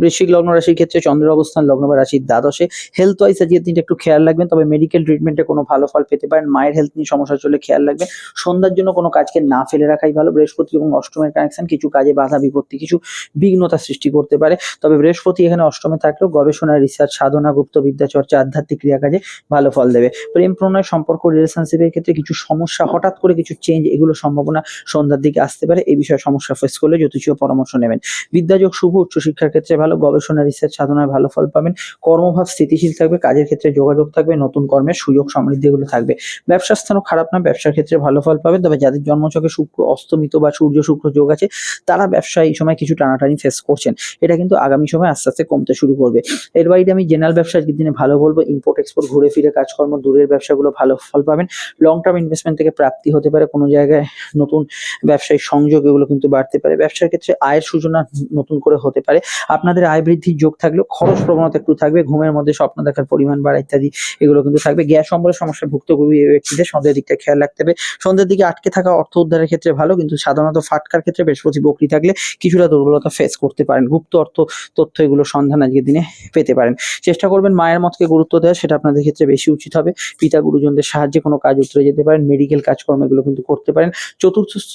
বৃশ্চিক লগ্ন রাশির ক্ষেত্রে চন্দ্রের অবস্থান লগ্ন বা রাশির দ্বাদশে। হেলথ ওয়াইজ আজকের দিনটা একটু খেয়াল রাখবেন, তবে মেডিকেল ট্রিটমেন্টে কোনো ভালো ফল পেতে পারেন। মায়ের হেলথ নিয়ে সমস্যা চলে খেয়াল রাখবেন। সন্ধ্যার জন্য কোনো কাজকে না ফেলে রাখাই ভালো। বৃহস্পতি এবং অষ্টমের কানেকশন কিছু কাজে বাধা বিপত্তি, কিছু বিঘ্নতা সৃষ্টি করতে পারে, তবে বৃহস্পতি এখানে অষ্টমে থাকলেও গবেষণা, রিসার্চ, সাধনা, গুপ্ত বিদ্যা চর্চা, আধ্যাত্মিক ক্রিয়াকাজে ভালো ফল দেবে। প্রেম প্রণয় সম্পর্ক রিলেশনশিপের ক্ষেত্রে কিছু সমস্যা, হঠাৎ করে কিছু চেঞ্জ এগুলো সম্ভাবনা সন্ধ্যার দিকে আসতে পারে। এই বিষয়ে সমস্যা ফেস করলে জ্যোতিষীয় পরামর্শ নেবেন। বিদ্যাযোগ শুভ, উচ্চশিক্ষার ক্ষেত্রে ভালো, গবেষণা রিসার্চ সাধনায় ভালো ফল পাবেন। কর্মভাব স্থিতিশীল থাকবে, কাজের ক্ষেত্রে যোগাযোগ থাকবে, নতুন কর্মের সুযোগ সমৃদ্ধি এগুলো থাকবে। ব্যবসার স্থানও খারাপ না, ব্যবসার ক্ষেত্রে ভালো ফল পাবেন, তবে যাদের জন্মছকে শুক্র অস্তমিত বা সূর্য শুক্র যোগ আছে তারা ব্যবসায় এই সময় কিছু টানাটানি ফেস করছেন, এটা কিন্তু আগামী সময় আস্তে আস্তে কমতে শুরু করবে। এর বাইরে আমি জেনারেল ব্যবসা আজকের দিনে ভালো বলবো। ইম্পোর্ট এক্সপোর্ট, ঘুরে ফিরে কাজকর্ম, দূরের ব্যবসাগুলো ভালো ফল পাবেন। লং টার্ম ইনভেস্টমেন্ট থেকে প্রাপ্তি হতে পারে, কোনো জায়গায় নতুন ব্যবসায়িক সংযোগ এগুলো কিন্তু বাড়তে পারে। ব্যবসার ক্ষেত্রে আয়ের সূচনা নতুন করে হতে পারে। আপনাদের আয় বৃদ্ধির যোগ থাকলেও খরচ প্রবণতা একটু থাকবে, ঘুমের মধ্যে স্বপ্ন দেখার পরিমাণ বাড়া ইত্যাদি এগুলো কিন্তু থাকবে। গ্যাস অম্বলের সমস্যায় ভুক্তভোগী ব্যক্তিদের সন্ধ্যের দিকটা খেয়াল রাখতে হবে। সন্ধ্যের দিকে আটকে থাকা অর্থ উদ্ধারের ক্ষেত্রে ভালো, কিন্তু সাধারণত ফাটকার ক্ষেত্রে বৃহস্পতি বকরি থাকলে কিছুটা দুর্বলতা ফেস করতে পারেন। গুপ্ত অর্থ তথ্য এগুলো সন্ধান আজকের দিনে পেতে পারেন। চেষ্টা করবেন মায়ের মতকে গুরুত্ব দেওয়া, সেটা আপনাদের ক্ষেত্রে বেশি উচিত হবে। পিতা গুরুজনদের সাহায্যে কোনো কাজ উতরে যেতে পারেন, মেডিকেল কাজকর্ম এগুলো কিন্তু করতে পারেন। চতুর্থস্থ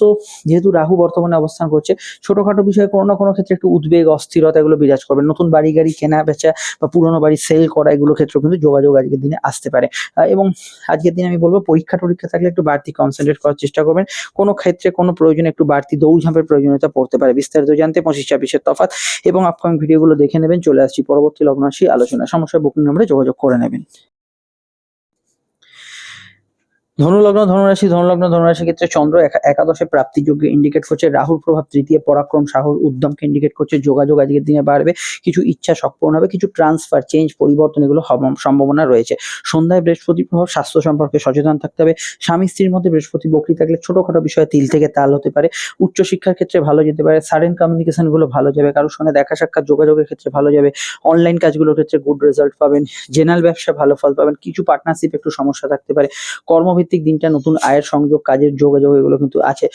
যেহেতু রাহু বর্তমানে অবস্থান করছে, ছোটখাটো বিষয়ে কোনো না কোনো ক্ষেত্রে একটু উদ্বেগ অস্থিরতা এগুলো বিরাজ করবে। নতুন বাড়ি গাড়ি কেনা বেচা বা পুরোনো বাড়ি সেল করা এগুলো ক্ষেত্রে কিন্তু যোগাযোগ আজকের দিনে আসতে পারে। এবং আজকের দিনে আমি বলবো পরীক্ষা টরীক্ষা থাকলে একটু বাড়তি কনসেন্ট্রেট করার চেষ্টা করবেন। কোনো ক্ষেত্রে কোনো প্রয়োজনে একটু বাড়তি দৌড়ঝাঁপের প্রয়োজনীয়তা পড়তে পারে। বিস্তারিত জানতে 25-26-এর তফাৎ এবং আপকামিং ভিডিওগুলো দেখে নেবেন। চলে আসছি পরবর্তী লগ্ন রাশি আলোচনা। সমস্যা বুকিং নম্বরে যোগাযোগ করে নেবেন। ধনুলগ্ন ধনুরাশির ক্ষেত্রে চন্দ্র একাদশে প্রাপ্তিযোগ্য ইন্ডিকেট করছে, রাহুর প্রভাব তৃতীয় পরাক্রম সাহস উদ্যমকে ইন্ডিকেট করছে, যোগাযোগ আজকের দিনে বাড়বে, কিছু ইচ্ছা সফল হবে, কিছু ট্রান্সফার চেঞ্জ পরিবর্তন এগুলো সম্ভাবনা রয়েছে। সন্ধ্যায় বৃহস্পতি প্রভাব, স্বাস্থ্য সম্পর্কে সচেতন থাকতে হবে। স্বামী স্ত্রীর মধ্যে বৃহস্পতি বকরি থাকলে ছোটখাটো বিষয়ে তিল থেকে তাল হতে পারে। উচ্চশিক্ষার ক্ষেত্রে ভালো যেতে পারে, সাডেন কমিউনিকেশন গুলো ভালো যাবে, কারোর সঙ্গে দেখা সাক্ষাৎ যোগাযোগের ক্ষেত্রে ভালো যাবে, অনলাইন কাজগুলোর ক্ষেত্রে গুড রেজাল্ট পাবেন, জেনারেল ব্যবসা ভালো ফল পাবেন, কিছু পার্টনারশিপ একটু সমস্যা থাকতে পারে। কর্মভিত্তিক দিনটা নতুন আয়ের সংযোগ, কাজের যোগাযোগ এগুলো কিন্তু আছে।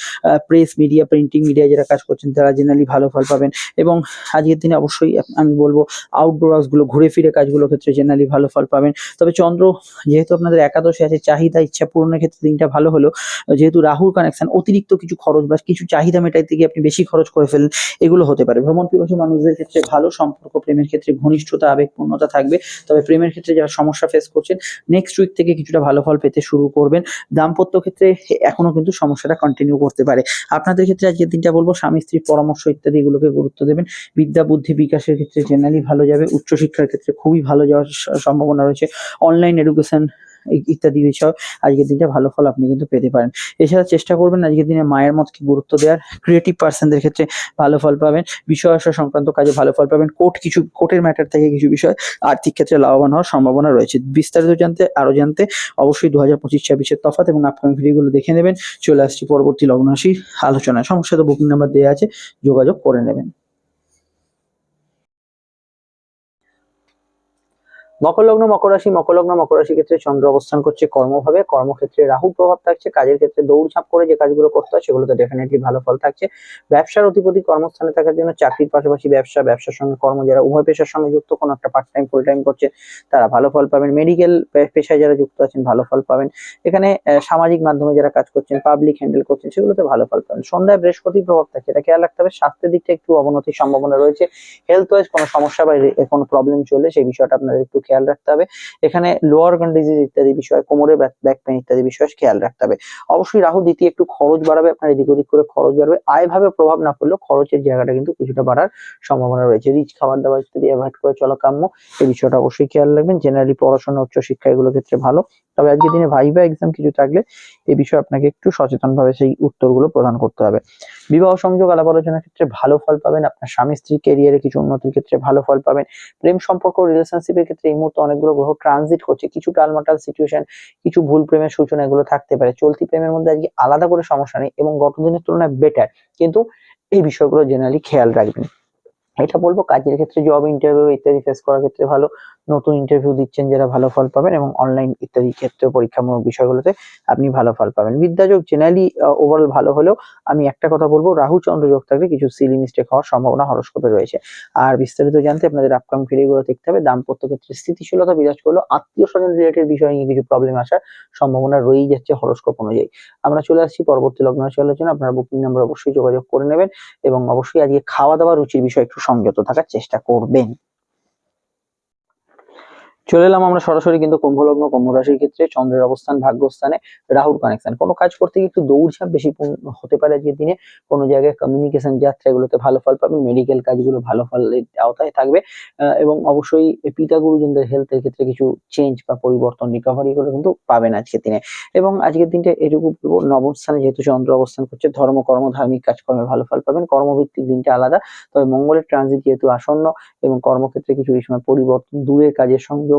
প্রেস মিডিয়া, প্রিন্টিং মিডিয়া যারা কাজ করছেন তারা জেনারেলি ভালো ফল পাবেন। এবং আজকের দিনে অবশ্যই আমি বলবো আউটডোর গুলো ঘুরে ফিরে কাজগুলোর ক্ষেত্রে জেনারেলি ভালো ফল পাবেন। তবে চন্দ্র যেহেতু আপনাদের একাদশে আছে, চাহিদা ইচ্ছা পূরণের ক্ষেত্রে দিনটা ভালো হলেও যেহেতু রাহুর কানেকশন, অতিরিক্ত কিছু খরচ বা কিছু চাহিদা মেটাইতে গিয়ে আপনি বেশি খরচ করে ফেলেন, এগুলো হতে পারে। ভ্রমণ পিপাসু মানুষদের ক্ষেত্রে ভালো সম্পর্ক, প্রেমের ক্ষেত্রে ঘনিষ্ঠতা আবেগপূর্ণতা থাকবে। তবে প্রেমের ক্ষেত্রে যারা সমস্যা ফেস করছেন, নেক্সট উইক থেকে কিছুটা ভালো ফল পেতে শুরু করবেন। দাম্পত্য ক্ষেত্রে এখনো কিন্তু সমস্যাটা কন্টিনিউ করতে পারে। আপনাদের ক্ষেত্রে আজকের দিনটা বলবো স্বামী স্ত্রীর পরামর্শ ইত্যাদি এগুলোকে গুরুত্ব দেবেন। বিদ্যা বুদ্ধি বিকাশের ক্ষেত্রে জেনারেলি ভালো যাবে, উচ্চশিক্ষার ক্ষেত্রে খুবই ভালো যাওয়ার সম্ভাবনা রয়েছে। অনলাইন এডুকেশন ইত্যাদি বিষয় আজকের দিনটা ভালো ফল আপনি কিন্তু পেতে পারেন। এছাড়া চেষ্টা করবেন আজকের দিনে মায়ের মতকে গুরুত্ব দেওয়ার। ক্রিয়েটিভ পার্সনদের ক্ষেত্রে ভালো ফল পাবেন, বিষয় আশা সংক্রান্ত কাজে ভালো ফল পাবেন, কোর্টের ম্যাটার থেকে কিছু বিষয় আর্থিক ক্ষেত্রে লাভবান হওয়ার সম্ভাবনা রয়েছে। বিস্তারিত জানতে অবশ্যই 2025-26 তফাৎ এবং আপকামিং ভিডিওগুলো দেখে নেবেন। চলে আসছি পরবর্তী লগ্ন রাশির আলোচনায়। সমস্যা তো বুকিং নাম্বার দেওয়া আছে, যোগাযোগ করে নেবেন। মকর লগ্ন মকর রাশির ক্ষেত্রে চন্দ্র অবস্থান করছে কর্মভাবে, কর্মক্ষেত্রে রাহু প্রভাব থাকছে, কাজের ক্ষেত্রে দৌড়ঝাঁপ করে যে কাজগুলো করতে হয় সেগুলোতে ডেফিনেটলি ভালো ফল থাকছে। ব্যবসার অধিপতি কর্মস্থানে থাকার জন্য চাকরির পাশাপাশি ব্যবসার সঙ্গে কর্ম, যারা উভয় পেশার সঙ্গে যুক্ত, কোনো একটা পার্ট টাইম ফুল টাইম করছে তারা ভালো ফল পাবেন। মেডিকেল পেশায় যারা যুক্ত আছেন ভালো ফল পাবেন। এখানে সামাজিক মাধ্যমে যারা কাজ করছেন, পাবলিক হ্যান্ডেল করছেন, সেগুলোতে ভালো ফল পাবেন। সন্ধ্যায় বৃহস্পতি প্রভাব থাকছে, এটা খেয়াল রাখতে হবে। স্বাস্থ্যের দিকটা একটু অবনতির সম্ভাবনা রয়েছে। হেলথ ওয়াইজ কোনো সমস্যা বা কোনো প্রবলেম চললে সেই বিষয়টা আপনাদের একটু খেয়াল রাখতে হবে। এখানে লোয়ার অর্গান ডিজিজ ইত্যাদি বিষয়, কোমরে ব্যাক পেইন ইত্যাদি বিষয় খেয়াল রাখতে হবে। অবশ্যই রাহু দ্বিতীয় একটু খরচ বাড়াবে, আপনার এদিক ওদিক করে খরচ বাড়বে। আয় ভাবে প্রভাব না পড়লেও খরচের জায়গাটা কিন্তু কিছুটা বাড়ার সম্ভাবনা রয়েছে। রিচ খাবার দাবার ইত্যাদি অ্যাভয়েড করে চলা কাম্য, এই বিষয়টা অবশ্যই খেয়াল রাখবেন। জেনারেলি পড়াশোনা উচ্চশিক্ষা এগুলো ক্ষেত্রে ভালো। তবে আজকের দিনে ভাইভা এক্সাম কিছু থাকলে এই বিষয়ে আপনাকে একটু সচেতন ভাবে সেই উত্তরগুলো প্রদান করতে হবে। বিবাহ সংযোগ আলাপ আলোচনার ক্ষেত্রে ভালো ফল পাবেন। আপনার স্বামী স্ত্রী কেরিয়ারে কিছু উন্নতির ক্ষেত্রে ভালো ফল পাবেন। প্রেম সম্পর্ক রিলেশনশিপের ক্ষেত্রে এই মুহূর্তে অনেকগুলো গ্রহ ট্রানজিট করছে, কিছু টালমাটাল সিচুয়েশন, কিছু ভুল প্রেমের সূচনা এগুলো থাকতে পারে। চলতি প্রেমের মধ্যে আজকে আলাদা করে সমস্যা নেই এবং গত দিনের তুলনায় বেটার, কিন্তু এই বিষয়গুলো জেনারেলি খেয়াল রাখবেন। এটা বলবো কাজের ক্ষেত্রে জব ইন্টারভিউ ইত্যাদি ফেস করার ক্ষেত্রে ভালো, নতুন ইন্টারভিউ দিচ্ছেন যারা ভালো ফল পাবেন, এবং অনলাইন ইত্যাদি ক্ষেত্রে পরীক্ষামূলক বিষয়গুলোতে আপনি ভালো ফল পাবেন। বিদ্যাযোগ জেনারেলি ওভারঅল ভালো হলেও আমি একটা কথা বলবো, রাহু চন্দ্র যোগ থাকলে কিছু সিলি মিস্টেক হওয়ার সম্ভাবনা হরোস্কোপে রয়েছে। আর বিস্তারিত জানতে আপনাদের আপকামিং ভিডিওগুলো দেখতে হবে। দাম্পত্য ক্ষেত্রে স্থিতিশীলতা বিরাজ করলেও আত্মীয় স্বজন রিলেটেড বিষয় নিয়ে কিছু প্রবলেম আসার সম্ভাবনা রয়েই যাচ্ছে হরোস্কোপ অনুযায়ী। আমরা চলে আসছি পরবর্তী লগ্ন রাশি আলোচনা। আপনারা বুকিং নাম্বার অবশ্যই যোগাযোগ করে নেবেন এবং অবশ্যই আজকে খাওয়া দাওয়া রুচির বিষয়ে একটু সংযত থাকার চেষ্টা করবেন। চলে এলাম আমরা সরাসরি কিন্তু কুম্ভ রাশির ক্ষেত্রে চন্দ্রের অবস্থান ভাগ্যস্থানে, রাহুর কানেকশন। কোনো কাজ করতে গিয়ে একটু দৌড়ঝাঁপ বেশি হতে পারে আজকের দিনে। কোনো জায়গায় কমিউনিকেশন যাত্রা এগুলোতে ভালো ফল পাবেন। মেডিকেল কাজগুলো ভালো ফলের আওতায় থাকবে। এবং অবশ্যই পিতা গুরুজনদের হেলথের ক্ষেত্রে কিছু চেঞ্জ বা পরিবর্তন রিকভারি গুলো কিন্তু পাবেন আজকের দিনে। এবং আজকের দিনটা এটুকু বলবো, নবম স্থানে যেহেতু চন্দ্র অবস্থান করছে, ধর্ম কর্ম ধার্মিক কাজকর্মে ভালো ফল পাবেন। কর্মভিত্তিক দিনটা আলাদা, তবে মঙ্গলের ট্রানজিট যেহেতু আসন্ন এবং কর্মক্ষেত্রে কিছু এই সময় পরিবর্তন, দূরের কাজের সংযোগ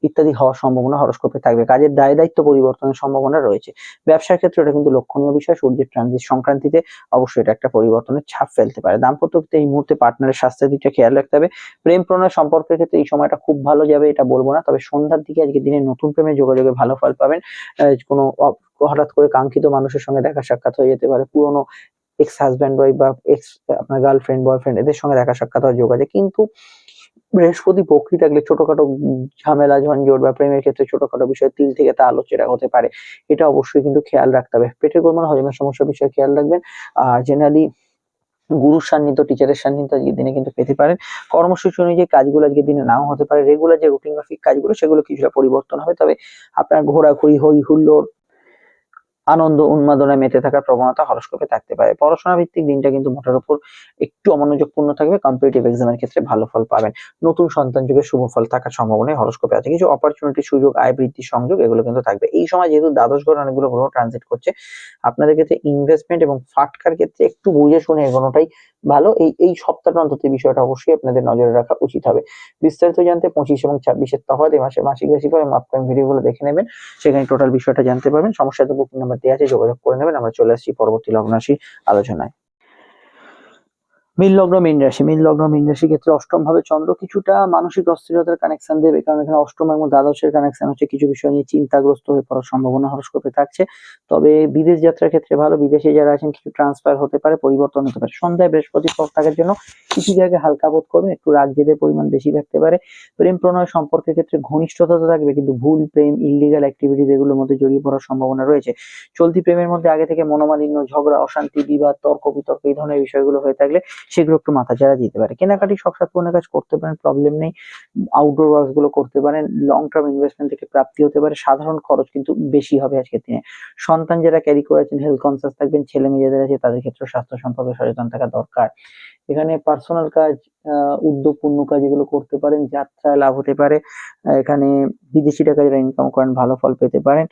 ইত্যাদি হওয়ার সম্ভাবনা হরোস্কোপে থাকবে। কাজের দায় দায়িত্ব পরিবর্তনের সম্ভাবনা রয়েছে। ব্যবসার ক্ষেত্রে এটা কিন্তু লক্ষণীয় বিষয়। সূর্যের ট্রানজিট সংক্রান্তিতে অবশ্যই এটা একটা পরিবর্তনের ছাপ ফেলতে পারে। দাম্পত্য ক্ষেত্রে এই মুহূর্তে পার্টনারের স্বাস্থ্যের দিকটা খেয়াল রাখতে হবে। প্রেম প্রণয় সম্পর্কের ক্ষেত্রে এই সময়টা খুব ভালো যাবে এটা বলবো না, তবে সন্ধ্যার দিকে আজকের দিনে নতুন প্রেমে যোগাযোগে ভালো ফল পাবেন। কোনো হঠাৎ করে কাঙ্ক্ষিত মানুষের সঙ্গে দেখা সাক্ষাৎ হয়ে যেতে পারে। পুরনো এক্স হাজব্যান্ড ওয়াইফ বা এক্স আপনার গার্লফ্রেন্ড বয়ফ্রেন্ড এদের সঙ্গে দেখা সাক্ষাৎ হওয়ার যোগাযোগ, কিন্তু বৃহস্পতি বকরি থাকলে ছোটখাটো ঝামেলা ঝঞ্ঝট বা প্রেমের ক্ষেত্রে ছোটখাটো বিষয় তিল থেকে তা আলোচনা হতে পারে। এটা অবশ্যই কিন্তু খেয়াল রাখতে হবে। পেটের গোলমাল হজমের সমস্যার বিষয়ে খেয়াল রাখবেন। জেনারেলি গুরুর সান্নিধ্য, টিচারের সান্নিধ্য আজকের দিনে কিন্তু পেতে পারেন। কর্মসূচি অনুযায়ী কাজগুলো আজকের দিনে নাও হতে পারে। রেগুলার যে রুটিন মাফিক কাজগুলো সেগুলো কিছুটা পরিবর্তন হবে, তবে আপনার ঘোরাঘুরি হই হুল্লোড় আনন্দ উন্মাদনায় মেতে থাকার প্রবণতা হরোস্কোপে থাকতে পারে। পড়াশোনা ভিত্তিক দিনটা কিন্তু মোটের উপর একটু অমনোযোগপূর্ণ থাকবে, কম্পিটিটিভ এক্সামের ক্ষেত্রে ভালো ফল পাবেন। নতুন সন্তান যুগের শুভ ফল থাকার সম্ভাবনাই হরোস্কোপে আছে। কিছু অপরচুনিটি, সুযোগ, আয় বৃদ্ধির সংযোগ এগুলো কিন্তু থাকবে। এই সময় যেহেতু দ্বাদশ ঘরে অনেকগুলো গ্রহ ট্রানজিট করছে, আপনাদের ক্ষেত্রে ইনভেস্টমেন্ট এবং ফাটকার ক্ষেত্রে একটু বুঝে শুনে এগোনোটাই ভালো। এই সপ্তাহটা অন্তত এই বিষয়টা অবশ্যই আপনাদের নজরে রাখা উচিত হবে। বিস্তারিত জানতে 25 এবং 26 এর তফাৎ, এই মাসে মাসিক রাশিফল এবং আপকামিং ভিডিওগুলো দেখে নেবেন। সেখানে টোটাল বিষয়টা জানতে পারবেন। সমস্যা হলে বুকিং নাম্বার দেওয়া আছে, যোগাযোগ করে নেবেন। আমরা চলে আসছি পরবর্তী লগ্ন রাশির আলোচনায়। মীন লগ্ন মীন রাশি, মীন লগ্ন মীন রাশির ক্ষেত্রে অষ্টম ভাবে চন্দ্র কিছুটা মানসিক অস্থিরতার কানেকশন দেবে, কারণ এখানে অষ্টম এবং দ্বাদশের কানেকশন হচ্ছে। কিছু বিষয় নিয়ে চিন্তাগ্রস্ত হয়ে পড়ার সম্ভাবনা হরোস্কোপে থাকছে। তবে বিদেশ যাত্রার ক্ষেত্রে ভালো, বিদেশে যারা আছেন কিছু ট্রান্সফার হতে পারে, পরিবর্তন হতে পারে। সন্ধ্যায় বৃহস্পতি ফল থাকার জন্য কিছু জায়গায় হালকা বোধ করবেন, একটু রাগ জেদের পরিমাণ বেশি থাকতে পারে। প্রেম প্রণয় সম্পর্কের ক্ষেত্রে ঘনিষ্ঠতা তো থাকবে, কিন্তু ভুল প্রেম, ইললিগাল অ্যাক্টিভিটিজ এগুলোর মধ্যে জড়িয়ে পড়ার সম্ভাবনা রয়েছে। চলতি প্রেমের মধ্যে আগে থেকে মনোমালিন্য, ঝগড়া, অশান্তি, বিবাদ, তর্ক বিতর্ক এই ধরনের বিষয়গুলো হয়ে থাকলে সেগুলো একটু মাথাচাড়া দিতে পারে। কেনাকাটি, শখ সাধ পূরণের কাজ করতে পারেন, প্রবলেম নেই। আউটডোর ওয়ার্কস গুলো করতে পারেন। লং টার্ম ইনভেস্টমেন্ট থেকে প্রাপ্তি হতে পারে। সাধারণ খরচ কিন্তু বেশি হবে আজকের দিনে। সন্তান যারা ক্যারি করেছেন হেলথ কনসিয়াস থাকবেন। ছেলে মেয়ে যাদের আছে তাদের ক্ষেত্রে স্বাস্থ্য সম্পর্কে সচেতন থাকা দরকার। এখানে পার্সোনাল কাজ, উদ্যোগপূর্ণ কাজ এগুলো করতে পারেন, যাত্রায় লাভ হতে পারে। এখানে বিদেশি টাকা যারা ইনকাম করেন ভালো ফল পেতে পারেন।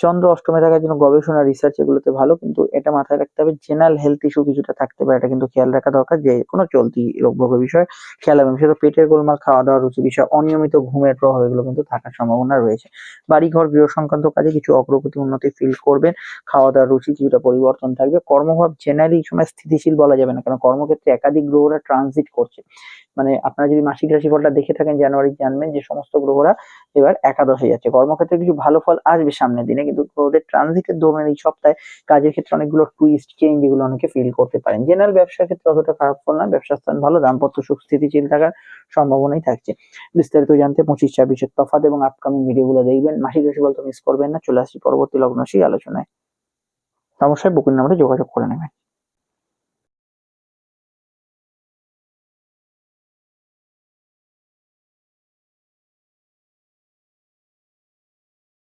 চন্দ্র অষ্টমে থাকার জন্য গবেষণা, রিসার্চ এগুলোতে ভালো, কিন্তু এটা মাথায় রাখতে হবে জেনারেল হেলথ ইস্যু কিছুটা থাকতে পারে, এটা কিন্তু খেয়াল রাখা দরকার। যে কোনো চলতি রোগ ভোগের বিষয় খেয়াল রাখবেন, বিশেষত পেটের গোলমাল, খাওয়া দাওয়া রুচি বিষয়, অনিয়মিত ঘুমের প্রভাব এগুলো কিন্তু থাকার সম্ভাবনা রয়েছে। বাড়িঘর গৃহ সংক্রান্ত কাজে কিছু অগ্রগতি উন্নতি ফিল করবেন। খাওয়া দাওয়ার রুচি কিছুটা পরিবর্তন থাকবে। কর্মভাব জেনারেলি এই সময় স্থিতিশীল বলা যাবে না, কারণ কর্মক্ষেত্রে একাধিক গ্রহরা ট্রানজিট করছে। মানে আপনারা যদি মাসিক রাশিফলটা দেখে থাকেন জানুয়ারি, জানবেন যে সমস্ত গ্রহরা এবার একাদশে যাচ্ছে। কর্মক্ষেত্রে কিছু ভালো ফল আসবে সামনের দিনে, কিন্তু গ্রহদের ট্রানজিটের দৌড়ান এই সপ্তাহে কাজের ক্ষেত্রে অনেকগুলো টুইস্ট, চেঞ্জ এগুলো অনেকে ফিল করতে পারেন। জেনারেল ব্যবসার ক্ষেত্রে অতটা খারাপ ফল না, ব্যবসার স্থান ভালো, দাম্পত্য সুখ স্থিতিশীল থাকার সম্ভাবনাই থাকছে। বিস্তারিত জানতে 25-26 এর তফাৎ এবং আপকামিং ভিডিওগুলো দেখবেন। মাসিক রাশিফল তো মিস করবেন না। চলে আসছি পরবর্তী লগ্ন রাশি আলোচনায়। সমস্যায় বুকিং নাম্বারে যোগাযোগ করে নেবেন।